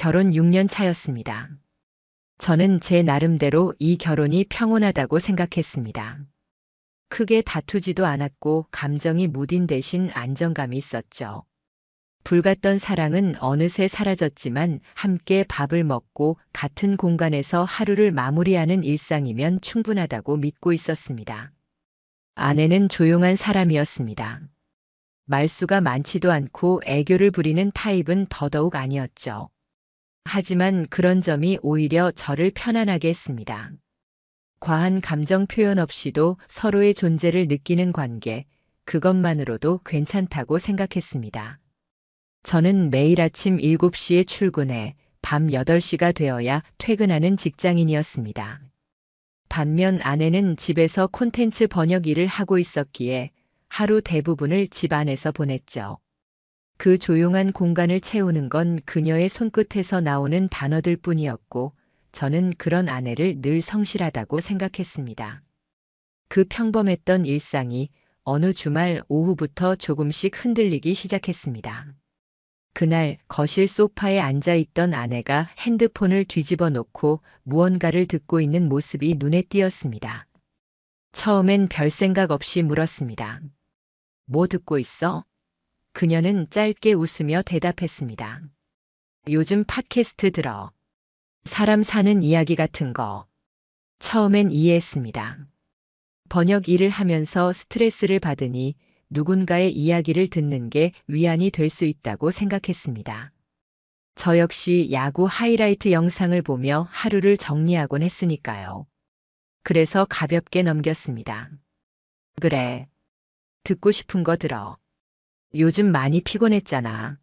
결혼 6년 차였습니다. 저는 제 나름대로 이 결혼이 평온하다고 생각했습니다. 크게 다투지도 않았고 감정이 무딘 대신 안정감이 있었죠. 불같던 사랑은 어느새 사라졌지만 함께 밥을 먹고 같은 공간에서 하루를 마무리하는 일상이면 충분하다고 믿고 있었습니다. 아내는 조용한 사람이었습니다. 말수가 많지도 않고 애교를 부리는 타입은 더더욱 아니었죠. 하지만 그런 점이 오히려 저를 편안하게 했습니다. 과한 감정 표현 없이도 서로의 존재를 느끼는 관계, 그것만으로도 괜찮다고 생각했습니다. 저는 매일 아침 7시에 출근해 밤 8시가 되어야 퇴근하는 직장인이었습니다. 반면 아내는 집에서 콘텐츠 번역 일을 하고 있었기에 하루 대부분을 집 안에서 보냈죠. 그 조용한 공간을 채우는 건 그녀의 손끝에서 나오는 단어들 뿐이었고, 저는 그런 아내를 늘 성실하다고 생각했습니다. 그 평범했던 일상이 어느 주말 오후부터 조금씩 흔들리기 시작했습니다. 그날 거실 소파에 앉아 있던 아내가 핸드폰을 뒤집어 놓고 무언가를 듣고 있는 모습이 눈에 띄었습니다. 처음엔 별 생각 없이 물었습니다. 뭐 듣고 있어? 그녀는 짧게 웃으며 대답했습니다. 요즘 팟캐스트 들어. 사람 사는 이야기 같은 거. 처음엔 이해했습니다. 번역 일을 하면서 스트레스를 받으니 누군가의 이야기를 듣는 게 위안이 될 수 있다고 생각했습니다. 저 역시 야구 하이라이트 영상을 보며 하루를 정리하곤 했으니까요. 그래서 가볍게 넘겼습니다. 그래. 듣고 싶은 거 들어. 요즘 많이 피곤했잖아.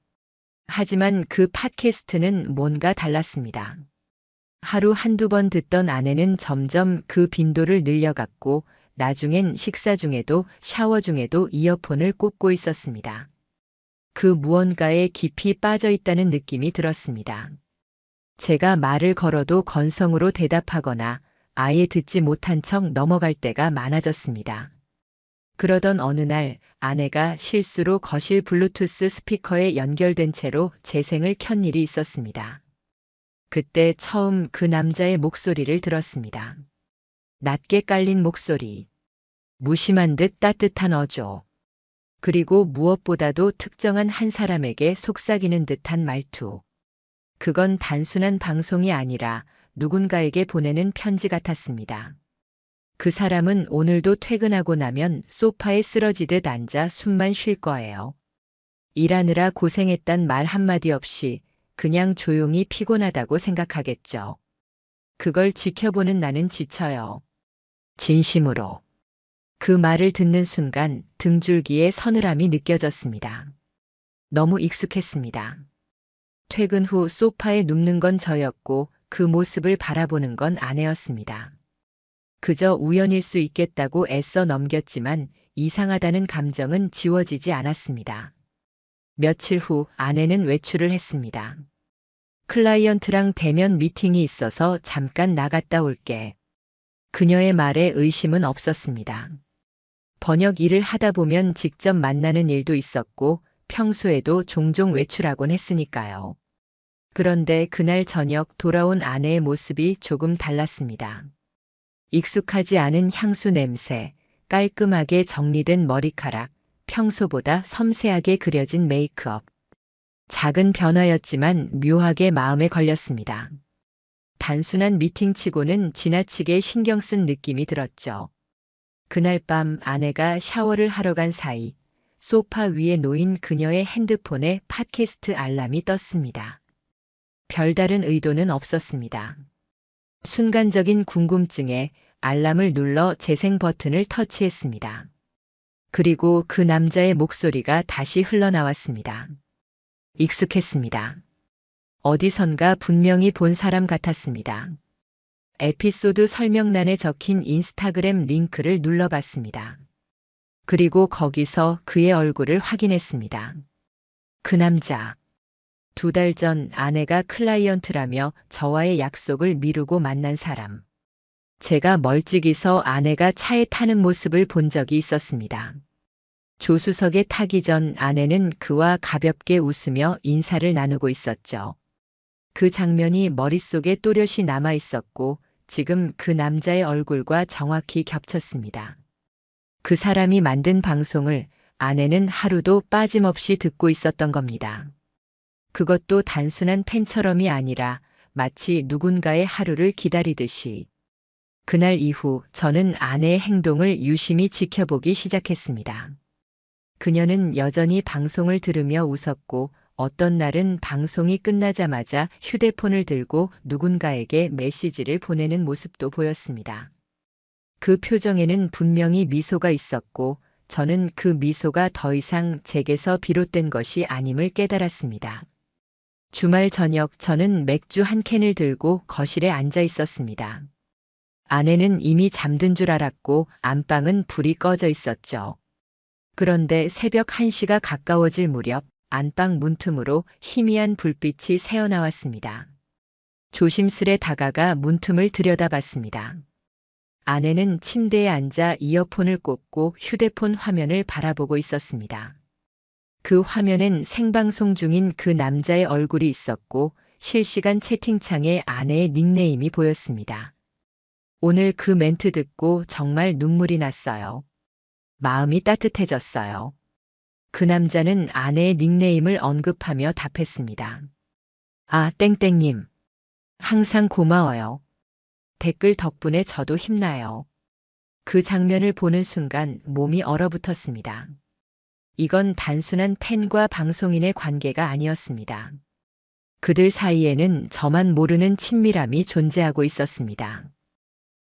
하지만 그 팟캐스트는 뭔가 달랐습니다. 하루 한두 번 듣던 아내는 점점 그 빈도를 늘려갔고 나중엔 식사 중에도 샤워 중에도 이어폰을 꽂고 있었습니다. 그 무언가에 깊이 빠져 있다는 느낌이 들었습니다. 제가 말을 걸어도 건성으로 대답하거나 아예 듣지 못한 척 넘어갈 때가 많아졌습니다. 그러던 어느 날 아내가 실수로 거실 블루투스 스피커에 연결된 채로 재생을 켠 일이 있었습니다. 그때 처음 그 남자의 목소리를 들었습니다. 낮게 깔린 목소리. 무심한 듯 따뜻한 어조. 그리고 무엇보다도 특정한 한 사람에게 속삭이는 듯한 말투. 그건 단순한 방송이 아니라 누군가에게 보내는 편지 같았습니다. 그 사람은 오늘도 퇴근하고 나면 소파에 쓰러지듯 앉아 숨만 쉴 거예요. 일하느라 고생했단 말 한마디 없이 그냥 조용히 피곤하다고 생각하겠죠. 그걸 지켜보는 나는 지쳐요. 진심으로. 그 말을 듣는 순간 등줄기에 서늘함이 느껴졌습니다. 너무 익숙했습니다. 퇴근 후 소파에 눕는 건 저였고 그 모습을 바라보는 건 아내였습니다. 그저 우연일 수 있겠다고 애써 넘겼지만 이상하다는 감정은 지워지지 않았습니다. 며칠 후 아내는 외출을 했습니다. 클라이언트랑 대면 미팅이 있어서 잠깐 나갔다 올게. 그녀의 말에 의심은 없었습니다. 번역 일을 하다 보면 직접 만나는 일도 있었고 평소에도 종종 외출하곤 했으니까요. 그런데 그날 저녁 돌아온 아내의 모습이 조금 달랐습니다. 익숙하지 않은 향수 냄새, 깔끔하게 정리된 머리카락, 평소보다 섬세하게 그려진 메이크업. 작은 변화였지만 묘하게 마음에 걸렸습니다. 단순한 미팅치고는 지나치게 신경 쓴 느낌이 들었죠. 그날 밤 아내가 샤워를 하러 간 사이 소파 위에 놓인 그녀의 핸드폰에 팟캐스트 알람이 떴습니다. 별다른 의도는 없었습니다. 순간적인 궁금증에 알람을 눌러 재생 버튼을 터치했습니다. 그리고 그 남자의 목소리가 다시 흘러나왔습니다. 익숙했습니다. 어디선가 분명히 본 사람 같았습니다. 에피소드 설명란에 적힌 인스타그램 링크를 눌러봤습니다. 그리고 거기서 그의 얼굴을 확인했습니다. 그 남자. 2달 전 아내가 클라이언트라며 저와의 약속을 미루고 만난 사람. 제가 멀찍이서 아내가 차에 타는 모습을 본 적이 있었습니다. 조수석에 타기 전 아내는 그와 가볍게 웃으며 인사를 나누고 있었죠. 그 장면이 머릿속에 또렷이 남아 있었고 지금 그 남자의 얼굴과 정확히 겹쳤습니다. 그 사람이 만든 방송을 아내는 하루도 빠짐없이 듣고 있었던 겁니다. 그것도 단순한 팬처럼이 아니라 마치 누군가의 하루를 기다리듯이. 그날 이후 저는 아내의 행동을 유심히 지켜보기 시작했습니다. 그녀는 여전히 방송을 들으며 웃었고 어떤 날은 방송이 끝나자마자 휴대폰을 들고 누군가에게 메시지를 보내는 모습도 보였습니다. 그 표정에는 분명히 미소가 있었고 저는 그 미소가 더 이상 제게서 비롯된 것이 아님을 깨달았습니다. 주말 저녁 저는 맥주 한 캔을 들고 거실에 앉아 있었습니다. 아내는 이미 잠든 줄 알았고 안방은 불이 꺼져 있었죠. 그런데 새벽 1시가 가까워질 무렵 안방 문틈으로 희미한 불빛이 새어나왔습니다. 조심스레 다가가 문틈을 들여다봤습니다. 아내는 침대에 앉아 이어폰을 꽂고 휴대폰 화면을 바라보고 있었습니다. 그 화면엔 생방송 중인 그 남자의 얼굴이 있었고 실시간 채팅창에 아내의 닉네임이 보였습니다. 오늘 그 멘트 듣고 정말 눈물이 났어요. 마음이 따뜻해졌어요. 그 남자는 아내의 닉네임을 언급하며 답했습니다. 아, 땡땡님. 항상 고마워요. 댓글 덕분에 저도 힘나요. 그 장면을 보는 순간 몸이 얼어붙었습니다. 이건 단순한 팬과 방송인의 관계가 아니었습니다. 그들 사이에는 저만 모르는 친밀함이 존재하고 있었습니다.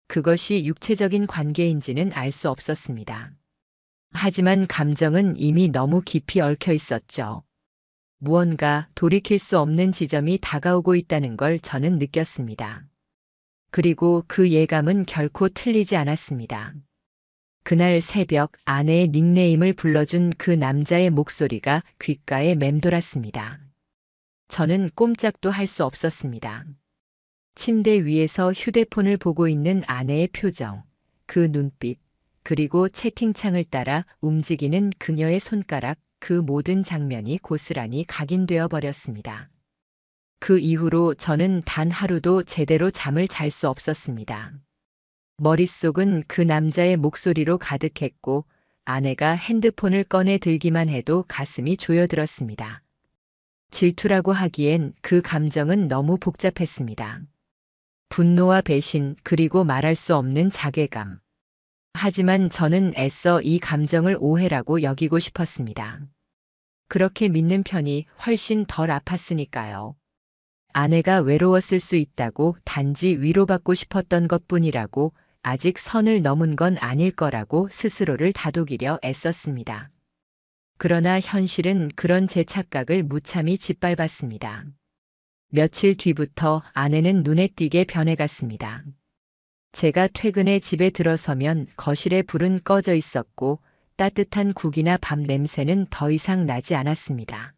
그것이 육체적인 관계인지는 알 수 없었습니다. 하지만 감정은 이미 너무 깊이 얽혀 있었죠. 무언가 돌이킬 수 없는 지점이 다가오고 있다는 걸 저는 느꼈습니다. 그리고 그 예감은 결코 틀리지 않았습니다. 그날 새벽 아내의 닉네임을 불러준 그 남자의 목소리가 귓가에 맴돌았습니다. 저는 꼼짝도 할 수 없었습니다. 침대 위에서 휴대폰을 보고 있는 아내의 표정, 그 눈빛, 그리고 채팅창을 따라 움직이는 그녀의 손가락, 그 모든 장면이 고스란히 각인되어 버렸습니다. 그 이후로 저는 단 하루도 제대로 잠을 잘 수 없었습니다. 머릿속은 그 남자의 목소리로 가득했고 아내가 핸드폰을 꺼내 들기만 해도 가슴이 조여들었습니다. 질투라고 하기엔 그 감정은 너무 복잡했습니다. 분노와 배신 그리고 말할 수 없는 자괴감. 하지만 저는 애써 이 감정을 오해라고 여기고 싶었습니다. 그렇게 믿는 편이 훨씬 덜 아팠으니까요. 아내가 외로웠을 수 있다고 단지 위로받고 싶었던 것뿐이라고 아직 선을 넘은 건 아닐 거라고 스스로를 다독이려 애썼습니다. 그러나 현실은 그런 제 착각을 무참히 짓밟았습니다. 며칠 뒤부터 아내는 눈에 띄게 변해갔습니다. 제가 퇴근해 집에 들어서면 거실에 불은 꺼져 있었고 따뜻한 국이나 밥 냄새는 더 이상 나지 않았습니다.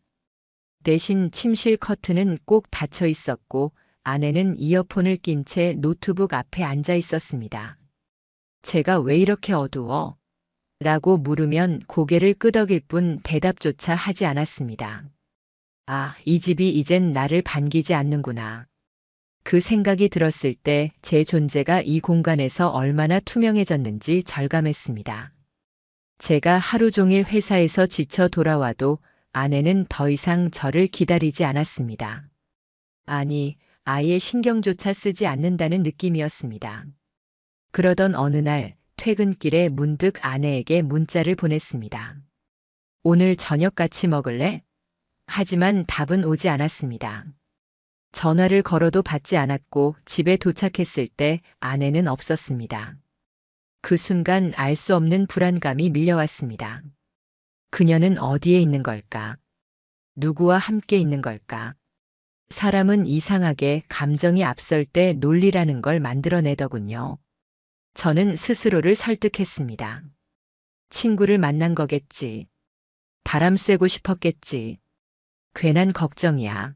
대신 침실 커튼은 꼭 닫혀 있었고 아내는 이어폰을 낀 채 노트북 앞에 앉아 있었습니다. 제가 왜 이렇게 어두워? 라고 물으면 고개를 끄덕일 뿐 대답조차 하지 않았습니다. 아, 이 집이 이젠 나를 반기지 않는구나. 그 생각이 들었을 때 제 존재가 이 공간에서 얼마나 투명해졌는지 절감했습니다. 제가 하루 종일 회사에서 지쳐 돌아와도 아내는 더 이상 저를 기다리지 않았습니다. 아니, 아예 신경조차 쓰지 않는다는 느낌이었습니다. 그러던 어느 날 퇴근길에 문득 아내에게 문자를 보냈습니다. 오늘 저녁 같이 먹을래? 하지만 답은 오지 않았습니다. 전화를 걸어도 받지 않았고 집에 도착했을 때 아내는 없었습니다. 그 순간 알 수 없는 불안감이 밀려왔습니다. 그녀는 어디에 있는 걸까? 누구와 함께 있는 걸까? 사람은 이상하게 감정이 앞설 때 논리라는 걸 만들어내더군요. 저는 스스로를 설득했습니다. 친구를 만난 거겠지. 바람 쐬고 싶었겠지. 괜한 걱정이야.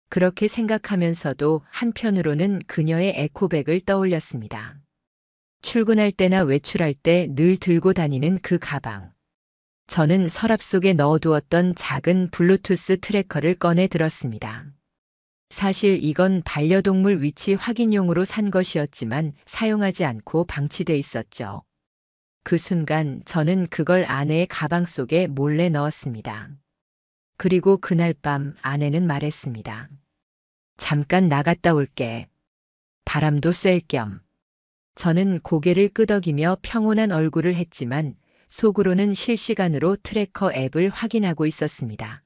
그렇게 생각하면서도 한편으로는 그녀의 에코백을 떠올렸습니다. 출근할 때나 외출할 때 늘 들고 다니는 그 가방. 저는 서랍 속에 넣어두었던 작은 블루투스 트래커를 꺼내 들었습니다. 사실 이건 반려동물 위치 확인용으로 산 것이었지만 사용하지 않고 방치돼 있었죠. 그 순간 저는 그걸 아내의 가방 속에 몰래 넣었습니다. 그리고 그날 밤 아내는 말했습니다. 잠깐 나갔다 올게. 바람도 쐴 겸. 저는 고개를 끄덕이며 평온한 얼굴을 했지만 속으로는 실시간으로 트래커 앱을 확인하고 있었습니다.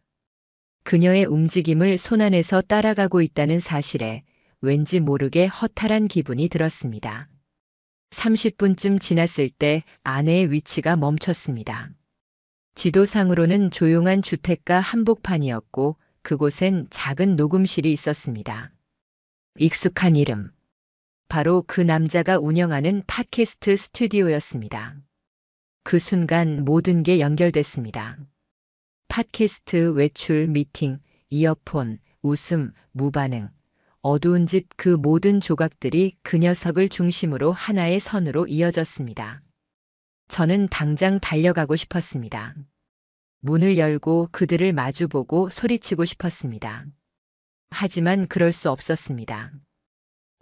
그녀의 움직임을 손안에서 따라가고 있다는 사실에 왠지 모르게 허탈한 기분이 들었습니다. 30분쯤 지났을 때 아내의 위치가 멈췄습니다. 지도상으로는 조용한 주택가 한복판이었고 그곳엔 작은 녹음실이 있었습니다. 익숙한 이름. 바로 그 남자가 운영하는 팟캐스트 스튜디오였습니다. 그 순간 모든 게 연결됐습니다. 팟캐스트, 외출, 미팅, 이어폰, 웃음, 무반응. 어두운 집 그 모든 조각들이 그 녀석을 중심으로 하나의 선으로 이어졌습니다. 저는 당장 달려가고 싶었습니다. 문을 열고 그들을 마주보고 소리치고 싶었습니다. 하지만 그럴 수 없었습니다.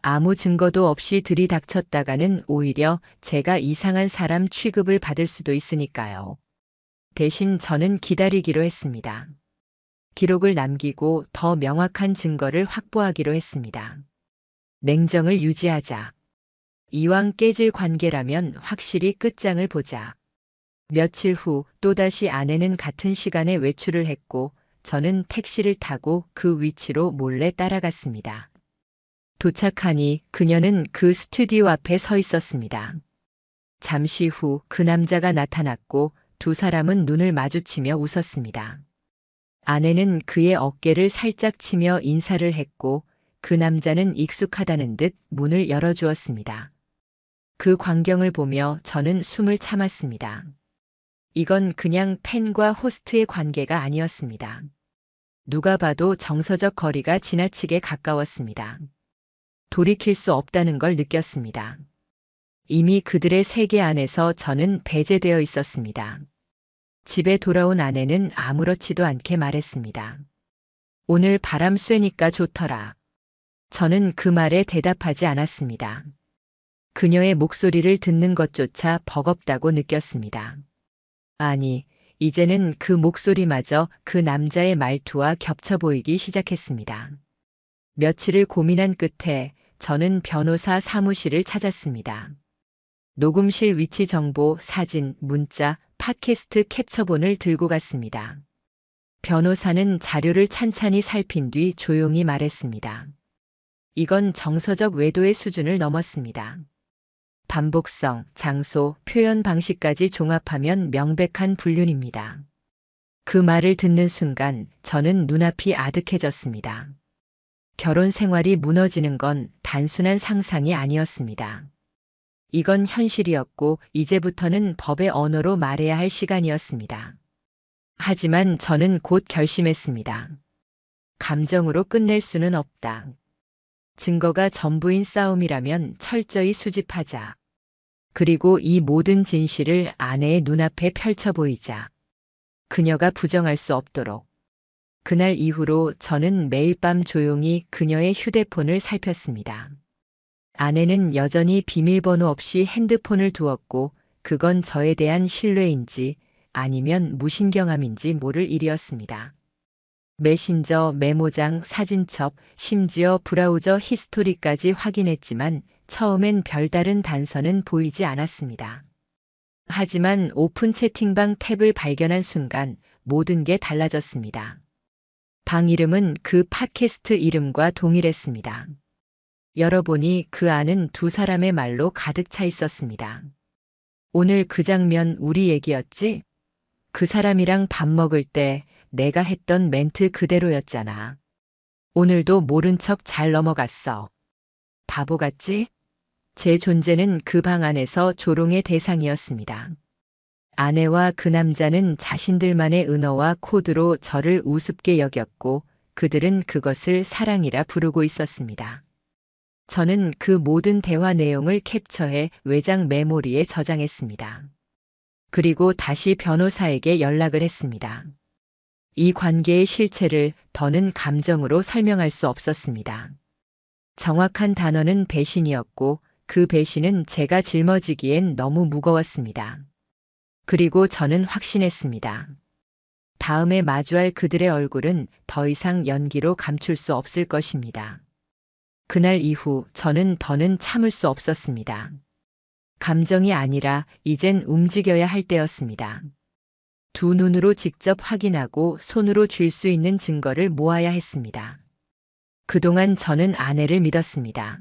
아무 증거도 없이 들이닥쳤다가는 오히려 제가 이상한 사람 취급을 받을 수도 있으니까요. 대신 저는 기다리기로 했습니다. 기록을 남기고 더 명확한 증거를 확보하기로 했습니다. 냉정을 유지하자. 이왕 깨질 관계라면 확실히 끝장을 보자. 며칠 후 또다시 아내는 같은 시간에 외출을 했고 저는 택시를 타고 그 위치로 몰래 따라갔습니다. 도착하니 그녀는 그 스튜디오 앞에 서 있었습니다. 잠시 후 그 남자가 나타났고 두 사람은 눈을 마주치며 웃었습니다. 아내는 그의 어깨를 살짝 치며 인사를 했고 그 남자는 익숙하다는 듯 문을 열어주었습니다. 그 광경을 보며 저는 숨을 참았습니다. 이건 그냥 팬과 호스트의 관계가 아니었습니다. 누가 봐도 정서적 거리가 지나치게 가까웠습니다. 돌이킬 수 없다는 걸 느꼈습니다. 이미 그들의 세계 안에서 저는 배제되어 있었습니다. 집에 돌아온 아내는 아무렇지도 않게 말했습니다. 오늘 바람 쐬니까 좋더라. 저는 그 말에 대답하지 않았습니다. 그녀의 목소리를 듣는 것조차 버겁다고 느꼈습니다. 아니, 이제는 그 목소리마저 그 남자의 말투와 겹쳐 보이기 시작했습니다. 며칠을 고민한 끝에 저는 변호사 사무실을 찾았습니다. 녹음실 위치 정보, 사진, 문자, 팟캐스트 캡처본을 들고 갔습니다. 변호사는 자료를 찬찬히 살핀 뒤 조용히 말했습니다. 이건 정서적 외도의 수준을 넘었습니다. 반복성, 장소, 표현 방식까지 종합하면 명백한 불륜입니다. 그 말을 듣는 순간 저는 눈앞이 아득해졌습니다. 결혼 생활이 무너지는 건 단순한 상상이 아니었습니다. 이건 현실이었고 이제부터는 법의 언어로 말해야 할 시간이었습니다. 하지만 저는 곧 결심했습니다. 감정으로 끝낼 수는 없다. 증거가 전부인 싸움이라면 철저히 수집하자. 그리고 이 모든 진실을 아내의 눈앞에 펼쳐 보이자. 그녀가 부정할 수 없도록. 그날 이후로 저는 매일 밤 조용히 그녀의 휴대폰을 살폈습니다. 아내는 여전히 비밀번호 없이 핸드폰을 두었고 그건 저에 대한 신뢰인지 아니면 무신경함인지 모를 일이었습니다. 메신저, 메모장, 사진첩, 심지어 브라우저 히스토리까지 확인했지만 처음엔 별다른 단서는 보이지 않았습니다. 하지만 오픈 채팅방 탭을 발견한 순간 모든 게 달라졌습니다. 방 이름은 그 팟캐스트 이름과 동일했습니다. 열어보니 그 안은 두 사람의 말로 가득 차 있었습니다. 오늘 그 장면 우리 얘기였지? 그 사람이랑 밥 먹을 때 내가 했던 멘트 그대로였잖아. 오늘도 모른 척 잘 넘어갔어. 바보 같지? 제 존재는 그 방 안에서 조롱의 대상이었습니다. 아내와 그 남자는 자신들만의 은어와 코드로 저를 우습게 여겼고 그들은 그것을 사랑이라 부르고 있었습니다. 저는 그 모든 대화 내용을 캡처해 외장 메모리에 저장했습니다. 그리고 다시 변호사에게 연락을 했습니다. 이 관계의 실체를 더는 감정으로 설명할 수 없었습니다. 정확한 단어는 배신이었고 그 배신은 제가 짊어지기엔 너무 무거웠습니다. 그리고 저는 확신했습니다. 다음에 마주할 그들의 얼굴은 더 이상 연기로 감출 수 없을 것입니다. 그날 이후 저는 더는 참을 수 없었습니다. 감정이 아니라 이젠 움직여야 할 때였습니다. 두 눈으로 직접 확인하고 손으로 쥘 수 있는 증거를 모아야 했습니다. 그동안 저는 아내를 믿었습니다.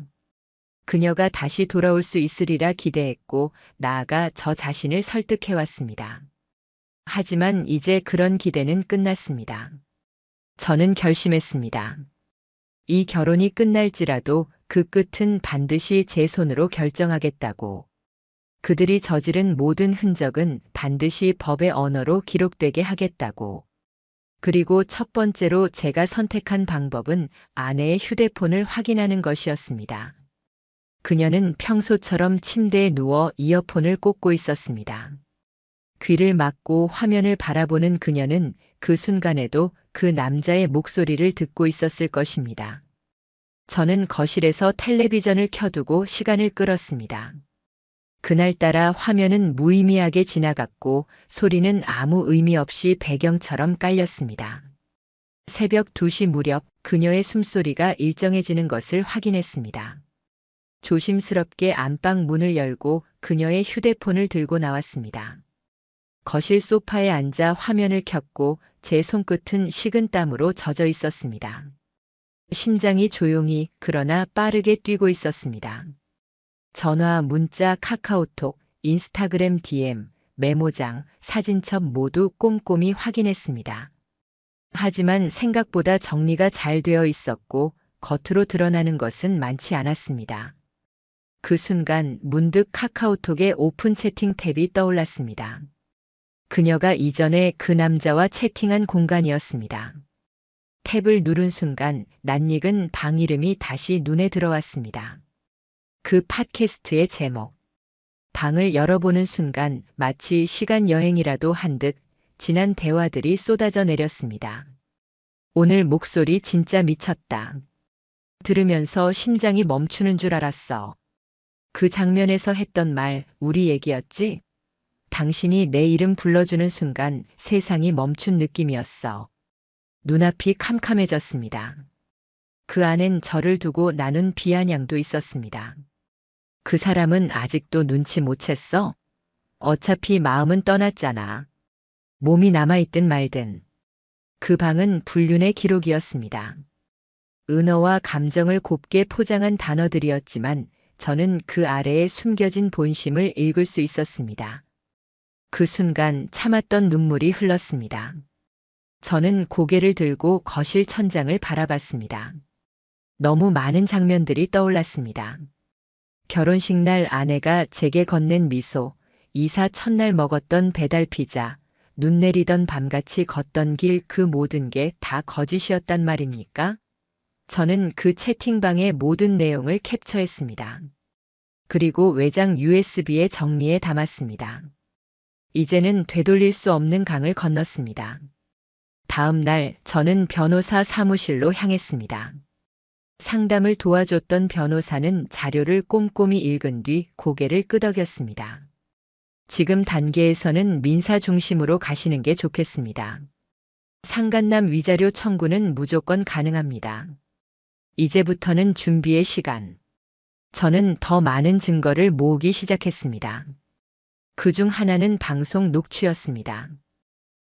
그녀가 다시 돌아올 수 있으리라 기대했고 나아가 저 자신을 설득해왔습니다. 하지만 이제 그런 기대는 끝났습니다. 저는 결심했습니다. 이 결혼이 끝날지라도 그 끝은 반드시 제 손으로 결정하겠다고. 그들이 저지른 모든 흔적은 반드시 법의 언어로 기록되게 하겠다고. 그리고 첫 번째로 제가 선택한 방법은 아내의 휴대폰을 확인하는 것이었습니다. 그녀는 평소처럼 침대에 누워 이어폰을 꽂고 있었습니다. 귀를 막고 화면을 바라보는 그녀는 그 순간에도 그 남자의 목소리를 듣고 있었을 것입니다. 저는 거실에서 텔레비전을 켜두고 시간을 끌었습니다. 그날따라 화면은 무의미하게 지나갔고 소리는 아무 의미 없이 배경처럼 깔렸습니다. 새벽 2시 무렵 그녀의 숨소리가 일정해지는 것을 확인했습니다. 조심스럽게 안방 문을 열고 그녀의 휴대폰을 들고 나왔습니다. 거실 소파에 앉아 화면을 켰고 제 손끝은 식은땀으로 젖어 있었습니다. 심장이 조용히 그러나 빠르게 뛰고 있었습니다. 전화, 문자, 카카오톡, 인스타그램 DM, 메모장, 사진첩 모두 꼼꼼히 확인했습니다. 하지만 생각보다 정리가 잘 되어 있었고 겉으로 드러나는 것은 많지 않았습니다. 그 순간 문득 카카오톡의 오픈 채팅 탭이 떠올랐습니다. 그녀가 이전에 그 남자와 채팅한 공간이었습니다. 탭을 누른 순간 낯익은 방 이름이 다시 눈에 들어왔습니다. 그 팟캐스트의 제목. 방을 열어보는 순간 마치 시간 여행이라도 한 듯 지난 대화들이 쏟아져 내렸습니다. 오늘 목소리 진짜 미쳤다. 들으면서 심장이 멈추는 줄 알았어. 그 장면에서 했던 말, 우리 얘기였지? 당신이 내 이름 불러주는 순간 세상이 멈춘 느낌이었어. 눈앞이 캄캄해졌습니다. 그 안엔 저를 두고 나눈 비아냥도 있었습니다. 그 사람은 아직도 눈치 못 챘어? 어차피 마음은 떠났잖아. 몸이 남아있든 말든. 그 방은 불륜의 기록이었습니다. 은어와 감정을 곱게 포장한 단어들이었지만 저는 그 아래에 숨겨진 본심을 읽을 수 있었습니다. 그 순간 참았던 눈물이 흘렀습니다. 저는 고개를 들고 거실 천장을 바라봤습니다. 너무 많은 장면들이 떠올랐습니다. 결혼식 날 아내가 제게 건넨 미소, 이사 첫날 먹었던 배달 피자, 눈 내리던 밤같이 걷던 길 그 모든 게 다 거짓이었단 말입니까? 저는 그 채팅방의 모든 내용을 캡처했습니다. 그리고 외장 USB에 정리해 담았습니다. 이제는 되돌릴 수 없는 강을 건넜습니다. 다음 날 저는 변호사 사무실로 향했습니다. 상담을 도와줬던 변호사는 자료를 꼼꼼히 읽은 뒤 고개를 끄덕였습니다. 지금 단계에서는 민사 중심으로 가시는 게 좋겠습니다. 상간남 위자료 청구는 무조건 가능합니다. 이제부터는 준비의 시간. 저는 더 많은 증거를 모으기 시작했습니다. 그중 하나는 방송 녹취였습니다.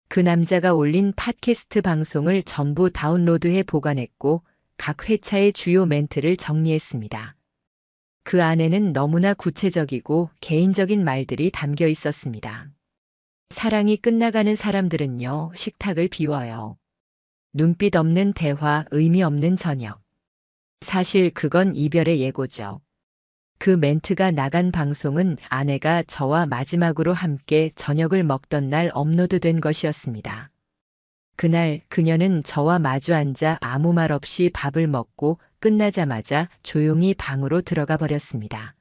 그 남자가 올린 팟캐스트 방송을 전부 다운로드해 보관했고 각 회차의 주요 멘트를 정리했습니다. 그 안에는 너무나 구체적이고 개인적인 말들이 담겨 있었습니다. 사랑이 끝나가는 사람들은요, 식탁을 비워요. 눈빛 없는 대화, 의미 없는 저녁. 사실 그건 이별의 예고죠. 그 멘트가 나간 방송은 아내가 저와 마지막으로 함께 저녁을 먹던 날 업로드된 것이었습니다. 그날 그녀는 저와 마주 앉아 아무 말 없이 밥을 먹고 끝나자마자 조용히 방으로 들어가 버렸습니다.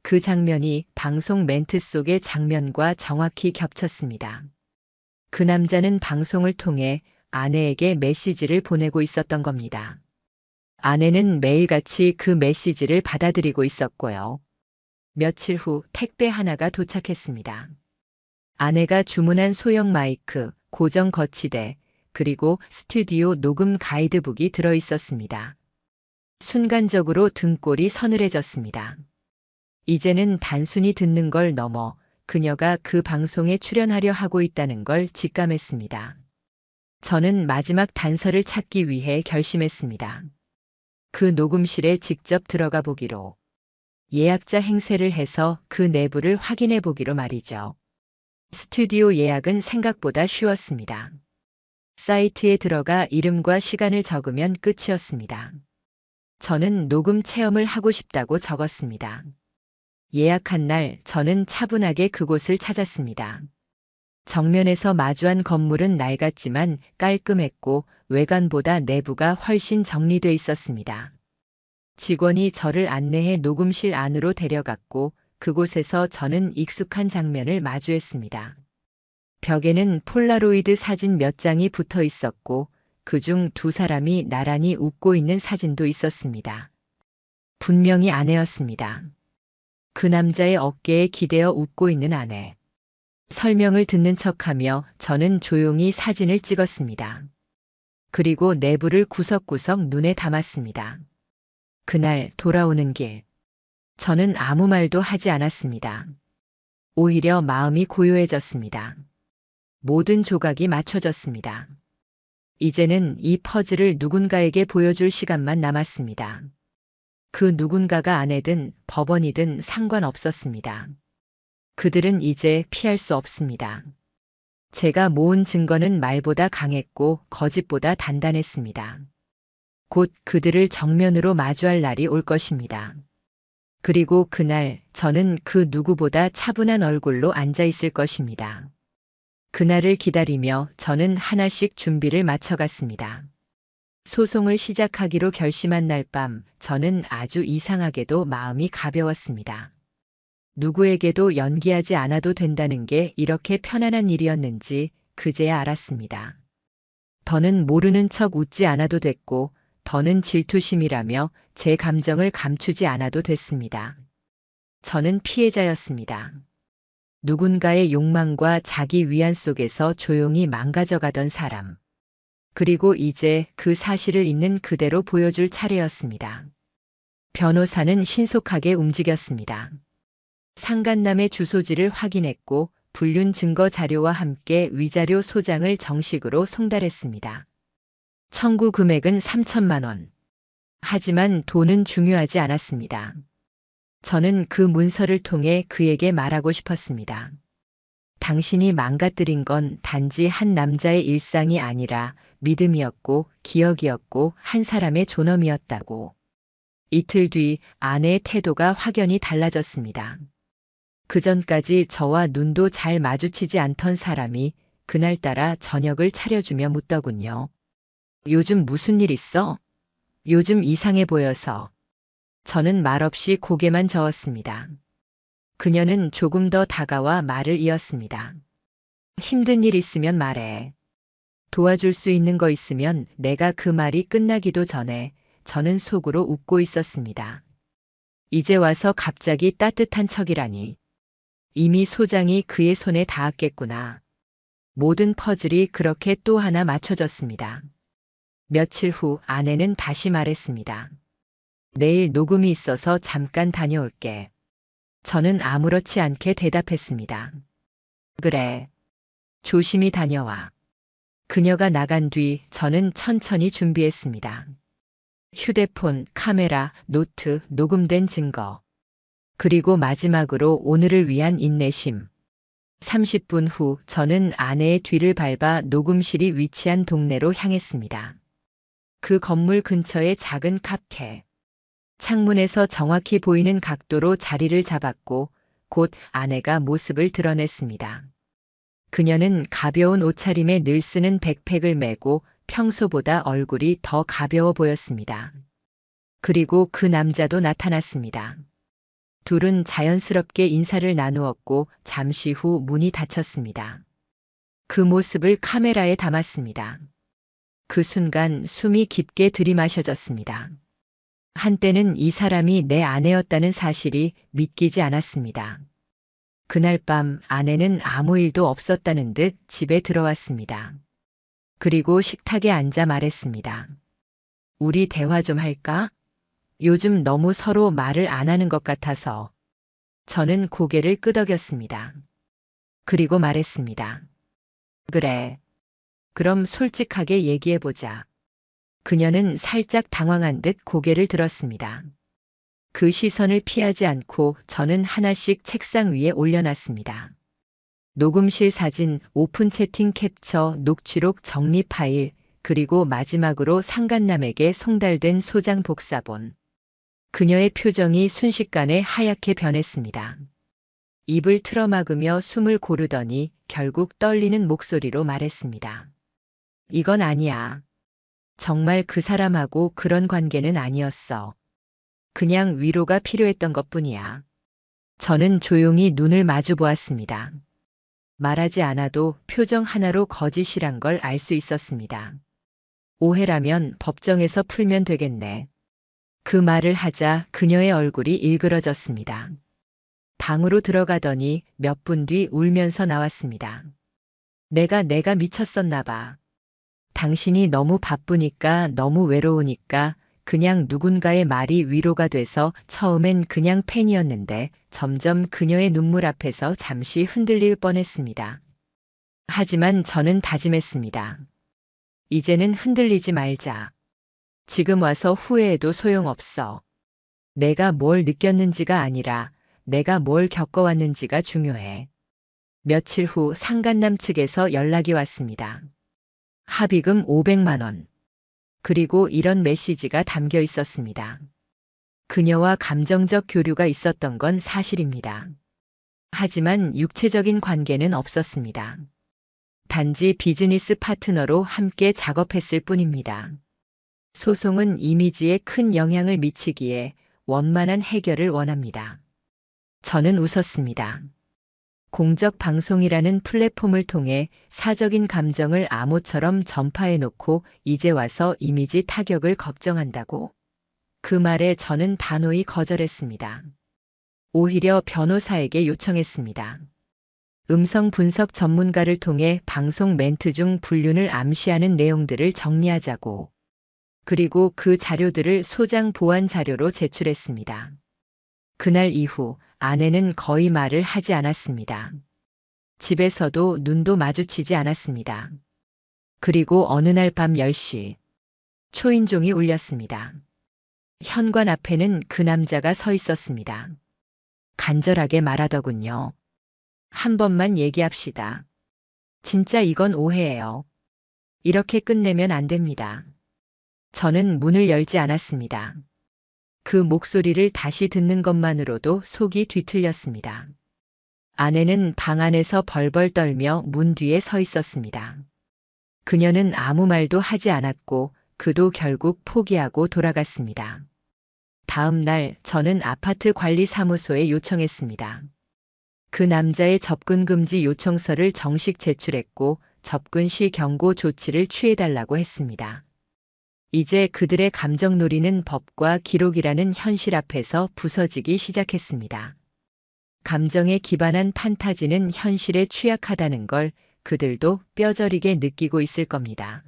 그 장면이 방송 멘트 속의 장면과 정확히 겹쳤습니다. 그 남자는 방송을 통해 아내에게 메시지를 보내고 있었던 겁니다. 아내는 매일같이 그 메시지를 받아들이고 있었고요. 며칠 후 택배 하나가 도착했습니다. 아내가 주문한 소형 마이크, 고정 거치대, 그리고 스튜디오 녹음 가이드북이 들어 있었습니다. 순간적으로 등골이 서늘해졌습니다. 이제는 단순히 듣는 걸 넘어 그녀가 그 방송에 출연하려 하고 있다는 걸 직감했습니다. 저는 마지막 단서를 찾기 위해 결심했습니다. 그 녹음실에 직접 들어가 보기로, 예약자 행세를 해서 그 내부를 확인해 보기로 말이죠. 스튜디오 예약은 생각보다 쉬웠습니다. 사이트에 들어가 이름과 시간을 적으면 끝이었습니다. 저는 녹음 체험을 하고 싶다고 적었습니다. 예약한 날 저는 차분하게 그곳을 찾았습니다. 정면에서 마주한 건물은 낡았지만 깔끔했고 외관보다 내부가 훨씬 정리돼 있었습니다. 직원이 저를 안내해 녹음실 안으로 데려갔고 그곳에서 저는 익숙한 장면을 마주했습니다. 벽에는 폴라로이드 사진 몇 장이 붙어 있었고 그중 두 사람이 나란히 웃고 있는 사진도 있었습니다. 분명히 아내였습니다. 그 남자의 어깨에 기대어 웃고 있는 아내. 설명을 듣는 척하며 저는 조용히 사진을 찍었습니다. 그리고 내부를 구석구석 눈에 담았습니다. 그날 돌아오는 길. 저는 아무 말도 하지 않았습니다. 오히려 마음이 고요해졌습니다. 모든 조각이 맞춰졌습니다. 이제는 이 퍼즐을 누군가에게 보여줄 시간만 남았습니다. 그 누군가가 아내든 법원이든 상관없었습니다. 그들은 이제 피할 수 없습니다. 제가 모은 증거는 말보다 강했고 거짓보다 단단했습니다. 곧 그들을 정면으로 마주할 날이 올 것입니다. 그리고 그날 저는 그 누구보다 차분한 얼굴로 앉아 있을 것입니다. 그날을 기다리며 저는 하나씩 준비를 마쳐갔습니다. 소송을 시작하기로 결심한 날 밤 저는 아주 이상하게도 마음이 가벼웠습니다. 누구에게도 연기하지 않아도 된다는 게 이렇게 편안한 일이었는지 그제야 알았습니다. 더는 모르는 척 웃지 않아도 됐고 더는 질투심이라며 제 감정을 감추지 않아도 됐습니다. 저는 피해자였습니다. 누군가의 욕망과 자기 위안 속에서 조용히 망가져가던 사람. 그리고 이제 그 사실을 있는 그대로 보여줄 차례였습니다. 변호사는 신속하게 움직였습니다. 상간남의 주소지를 확인했고 불륜 증거 자료와 함께 위자료 소장을 정식으로 송달했습니다. 청구 금액은 3천만 원. 하지만 돈은 중요하지 않았습니다. 저는 그 문서를 통해 그에게 말하고 싶었습니다. 당신이 망가뜨린 건 단지 한 남자의 일상이 아니라 믿음이었고 기억이었고 한 사람의 존엄이었다고. 이틀 뒤 아내의 태도가 확연히 달라졌습니다. 그전까지 저와 눈도 잘 마주치지 않던 사람이 그날따라 저녁을 차려주며 묻더군요. 요즘 무슨 일 있어? 요즘 이상해 보여서. 저는 말없이 고개만 저었습니다. 그녀는 조금 더 다가와 말을 이었습니다. 힘든 일 있으면 말해. 도와줄 수 있는 거 있으면. 내가 그 말이 끝나기도 전에 저는 속으로 웃고 있었습니다. 이제 와서 갑자기 따뜻한 척이라니. 이미 소장이 그의 손에 닿았겠구나. 모든 퍼즐이 그렇게 또 하나 맞춰졌습니다. 며칠 후 아내는 다시 말했습니다. 내일 녹음이 있어서 잠깐 다녀올게. 저는 아무렇지 않게 대답했습니다. 그래. 조심히 다녀와. 그녀가 나간 뒤 저는 천천히 준비했습니다. 휴대폰, 카메라, 노트, 녹음된 증거. 그리고 마지막으로 오늘을 위한 인내심. 30분 후 저는 아내의 뒤를 밟아 녹음실이 위치한 동네로 향했습니다. 그 건물 근처의 작은 카페. 창문에서 정확히 보이는 각도로 자리를 잡았고 곧 아내가 모습을 드러냈습니다. 그녀는 가벼운 옷차림에 늘 쓰는 백팩을 메고 평소보다 얼굴이 더 가벼워 보였습니다. 그리고 그 남자도 나타났습니다. 둘은 자연스럽게 인사를 나누었고 잠시 후 문이 닫혔습니다. 그 모습을 카메라에 담았습니다. 그 순간 숨이 깊게 들이마셔졌습니다. 한때는 이 사람이 내 아내였다는 사실이 믿기지 않았습니다. 그날 밤 아내는 아무 일도 없었다는 듯 집에 들어왔습니다. 그리고 식탁에 앉아 말했습니다. 우리 대화 좀 할까? 요즘 너무 서로 말을 안 하는 것 같아서. 저는 고개를 끄덕였습니다. 그리고 말했습니다. 그래. 그럼 솔직하게 얘기해보자. 그녀는 살짝 당황한 듯 고개를 들었습니다. 그 시선을 피하지 않고 저는 하나씩 책상 위에 올려놨습니다. 녹음실 사진, 오픈 채팅 캡처, 녹취록 정리 파일, 그리고 마지막으로 상간남에게 송달된 소장 복사본. 그녀의 표정이 순식간에 하얗게 변했습니다. 입을 틀어막으며 숨을 고르더니 결국 떨리는 목소리로 말했습니다. 이건 아니야. 정말 그 사람하고 그런 관계는 아니었어. 그냥 위로가 필요했던 것뿐이야. 저는 조용히 눈을 마주 보았습니다. 말하지 않아도 표정 하나로 거짓이란 걸 알 수 있었습니다. 오해라면 법정에서 풀면 되겠네. 그 말을 하자 그녀의 얼굴이 일그러졌습니다. 방으로 들어가더니 몇 분 뒤 울면서 나왔습니다. 내가 미쳤었나 봐. 당신이 너무 바쁘니까 너무 외로우니까 그냥 누군가의 말이 위로가 돼서 처음엔 그냥 팬이었는데 점점 그녀의 눈물 앞에서 잠시 흔들릴 뻔했습니다. 하지만 저는 다짐했습니다. 이제는 흔들리지 말자. 지금 와서 후회해도 소용없어. 내가 뭘 느꼈는지가 아니라 내가 뭘 겪어왔는지가 중요해. 며칠 후 상간남 측에서 연락이 왔습니다. 합의금 500만 원. 그리고 이런 메시지가 담겨 있었습니다. 그녀와 감정적 교류가 있었던 건 사실입니다. 하지만 육체적인 관계는 없었습니다. 단지 비즈니스 파트너로 함께 작업했을 뿐입니다. 소송은 이미지에 큰 영향을 미치기에 원만한 해결을 원합니다. 저는 웃었습니다. 공적 방송이라는 플랫폼을 통해 사적인 감정을 암호처럼 전파해놓고 이제 와서 이미지 타격을 걱정한다고? 그 말에 저는 단호히 거절했습니다. 오히려 변호사에게 요청했습니다. 음성 분석 전문가를 통해 방송 멘트 중 불륜을 암시하는 내용들을 정리하자고. 그리고 그 자료들을 소장 보완 자료로 제출했습니다. 그날 이후 아내는 거의 말을 하지 않았습니다. 집에서도 눈도 마주치지 않았습니다. 그리고 어느 날 밤 10시 초인종이 울렸습니다. 현관 앞에는 그 남자가 서 있었습니다. 간절하게 말하더군요. 한 번만 얘기합시다. 진짜 이건 오해예요. 이렇게 끝내면 안 됩니다. 저는 문을 열지 않았습니다. 그 목소리를 다시 듣는 것만으로도 속이 뒤틀렸습니다. 아내는 방 안에서 벌벌 떨며 문 뒤에 서 있었습니다. 그녀는 아무 말도 하지 않았고 그도 결국 포기하고 돌아갔습니다. 다음 날 저는 아파트 관리사무소에 요청했습니다. 그 남자의 접근 금지 요청서를 정식 제출했고 접근 시 경고 조치를 취해달라고 했습니다. 이제 그들의 감정놀이는 법과 기록이라는 현실 앞에서 부서지기 시작했습니다. 감정에 기반한 판타지는 현실에 취약하다는 걸 그들도 뼈저리게 느끼고 있을 겁니다.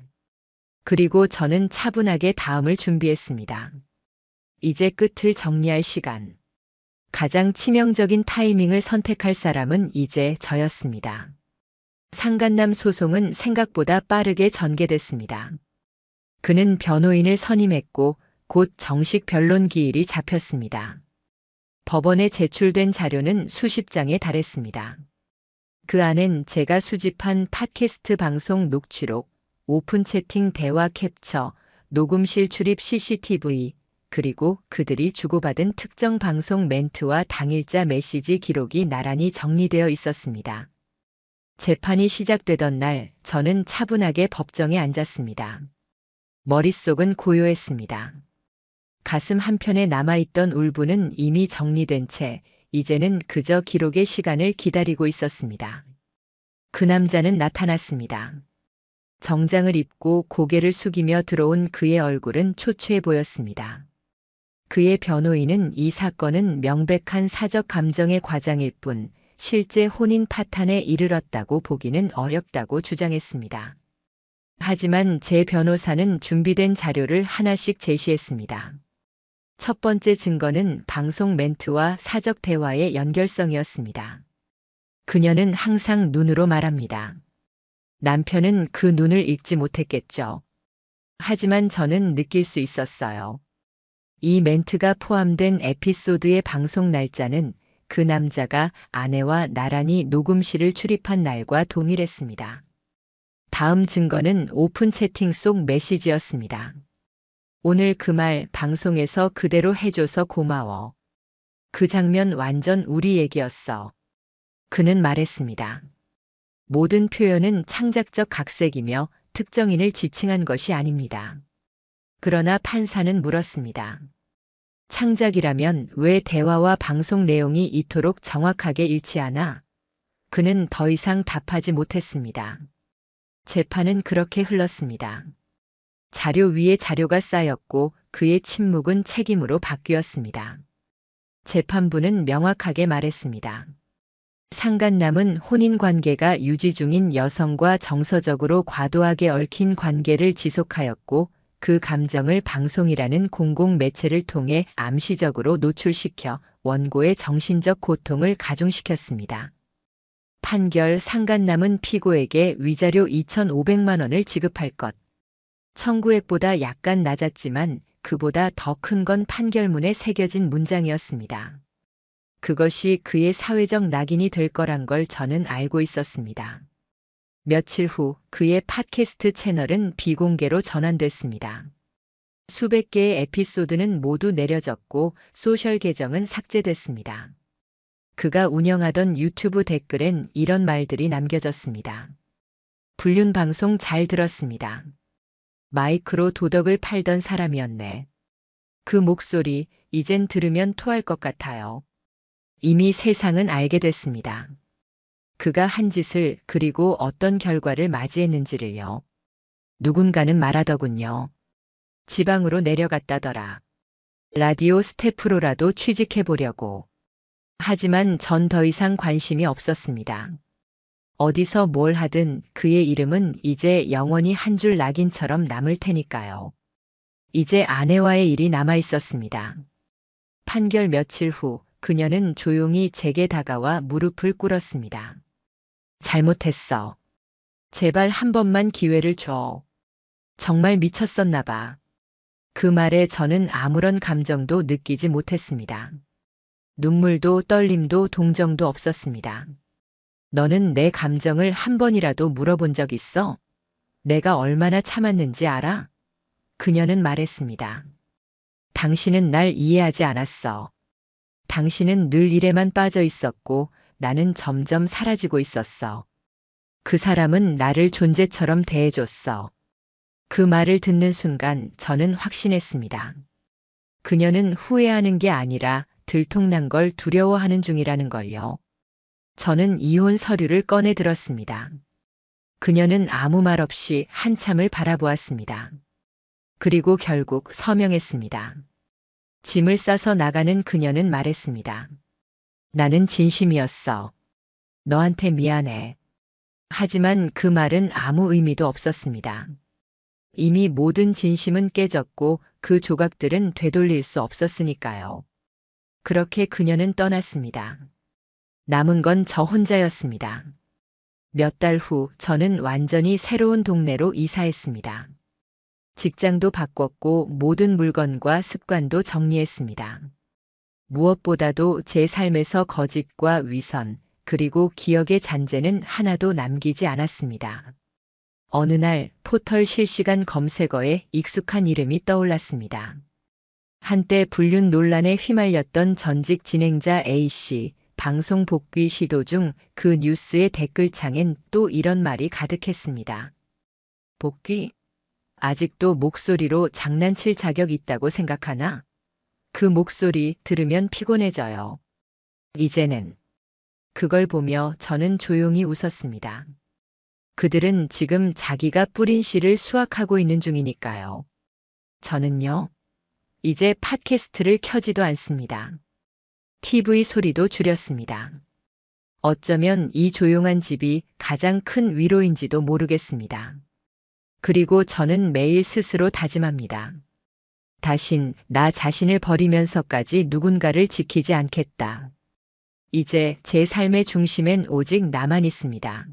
그리고 저는 차분하게 다음을 준비했습니다. 이제 끝을 정리할 시간. 가장 치명적인 타이밍을 선택할 사람은 이제 저였습니다. 상간남 소송은 생각보다 빠르게 전개됐습니다. 그는 변호인을 선임했고 곧 정식 변론 기일이 잡혔습니다. 법원에 제출된 자료는 수십 장에 달했습니다. 그 안엔 제가 수집한 팟캐스트 방송 녹취록, 오픈 채팅 대화 캡처, 녹음실 출입 CCTV, 그리고 그들이 주고받은 특정 방송 멘트와 당일자 메시지 기록이 나란히 정리되어 있었습니다. 재판이 시작되던 날 저는 차분하게 법정에 앉았습니다. 머릿속은 고요했습니다. 가슴 한편에 남아있던 울분은 이미 정리된 채 이제는 그저 기록의 시간을 기다리고 있었습니다. 그 남자는 나타났습니다. 정장을 입고 고개를 숙이며 들어온 그의 얼굴은 초췌해 보였습니다. 그의 변호인은 이 사건은 명백한 사적 감정의 과장일 뿐 실제 혼인 파탄에 이르렀다고 보기는 어렵다고 주장했습니다. 하지만 제 변호사는 준비된 자료를 하나씩 제시했습니다. 첫 번째 증거는 방송 멘트와 사적 대화의 연결성이었습니다. 그녀는 항상 눈으로 말합니다. 남편은 그 눈을 읽지 못했겠죠. 하지만 저는 느낄 수 있었어요. 이 멘트가 포함된 에피소드의 방송 날짜는 그 남자가 아내와 나란히 녹음실을 출입한 날과 동일했습니다. 다음 증거는 오픈 채팅 속 메시지였습니다. 오늘 그 말 방송에서 그대로 해줘서 고마워. 그 장면 완전 우리 얘기였어. 그는 말했습니다. 모든 표현은 창작적 각색이며 특정인을 지칭한 것이 아닙니다. 그러나 판사는 물었습니다. 창작이라면 왜 대화와 방송 내용이 이토록 정확하게 일치하나? 그는 더 이상 답하지 못했습니다. 재판은 그렇게 흘렀습니다. 자료 위에 자료가 쌓였고 그의 침묵은 책임으로 바뀌었습니다. 재판부는 명확하게 말했습니다. 상간남은 혼인관계가 유지 중인 여성과 정서적으로 과도하게 얽힌 관계를 지속하였고 그 감정을 방송이라는 공공매체를 통해 암시적으로 노출시켜 원고의 정신적 고통을 가중시켰습니다. 판결 상간남은 피고에게 위자료 2,500만 원을 지급할 것. 청구액보다 약간 낮았지만 그보다 더 큰 건 판결문에 새겨진 문장이었습니다. 그것이 그의 사회적 낙인이 될 거란 걸 저는 알고 있었습니다. 며칠 후 그의 팟캐스트 채널은 비공개로 전환됐습니다. 수백 개의 에피소드는 모두 내려졌고 소셜 계정은 삭제됐습니다. 그가 운영하던 유튜브 댓글엔 이런 말들이 남겨졌습니다. 불륜 방송 잘 들었습니다. 마이크로 도덕을 팔던 사람이었네. 그 목소리 이젠 들으면 토할 것 같아요. 이미 세상은 알게 됐습니다. 그가 한 짓을 그리고 어떤 결과를 맞이했는지를요. 누군가는 말하더군요. 지방으로 내려갔다더라. 라디오 스태프로라도 취직해보려고. 하지만 전 더 이상 관심이 없었습니다. 어디서 뭘 하든 그의 이름은 이제 영원히 한 줄 낙인처럼 남을 테니까요. 이제 아내와의 일이 남아 있었습니다. 판결 며칠 후 그녀는 조용히 제게 다가와 무릎을 꿇었습니다. 잘못했어. 제발 한 번만 기회를 줘. 정말 미쳤었나 봐. 그 말에 저는 아무런 감정도 느끼지 못했습니다. 눈물도 떨림도 동정도 없었습니다. 너는 내 감정을 한 번이라도 물어본 적 있어? 내가 얼마나 참았는지 알아? 그녀는 말했습니다. 당신은 날 이해하지 않았어. 당신은 늘 일에만 빠져 있었고 나는 점점 사라지고 있었어. 그 사람은 나를 존재처럼 대해줬어. 그 말을 듣는 순간 저는 확신했습니다. 그녀는 후회하는 게 아니라 들통난 걸 두려워하는 중이라는 걸요. 저는 이혼 서류를 꺼내 들었습니다. 그녀는 아무 말 없이 한참을 바라보았습니다. 그리고 결국 서명했습니다. 짐을 싸서 나가는 그녀는 말했습니다. 나는 진심이었어. 너한테 미안해. 하지만 그 말은 아무 의미도 없었습니다. 이미 모든 진심은 깨졌고 그 조각들은 되돌릴 수 없었으니까요. 그렇게 그녀는 떠났습니다. 남은 건 저 혼자였습니다. 몇 달 후 저는 완전히 새로운 동네로 이사했습니다. 직장도 바꿨고 모든 물건과 습관도 정리했습니다. 무엇보다도 제 삶에서 거짓과 위선, 그리고 기억의 잔재는 하나도 남기지 않았습니다. 어느 날 포털 실시간 검색어에 익숙한 이름이 떠올랐습니다. 한때 불륜 논란에 휘말렸던 전직 진행자 A씨, 방송 복귀 시도 중 그 뉴스의 댓글창엔 또 이런 말이 가득했습니다. 복귀? 아직도 목소리로 장난칠 자격 있다고 생각하나? 그 목소리 들으면 피곤해져요. 이제는. 그걸 보며 저는 조용히 웃었습니다. 그들은 지금 자기가 뿌린 씨를 수확하고 있는 중이니까요. 저는요, 이제 팟캐스트를 켜지도 않습니다. TV 소리도 줄였습니다. 어쩌면 이 조용한 집이 가장 큰 위로인지도 모르겠습니다. 그리고 저는 매일 스스로 다짐합니다. 다신 나 자신을 버리면서까지 누군가를 지키지 않겠다. 이제 제 삶의 중심엔 오직 나만 있습니다.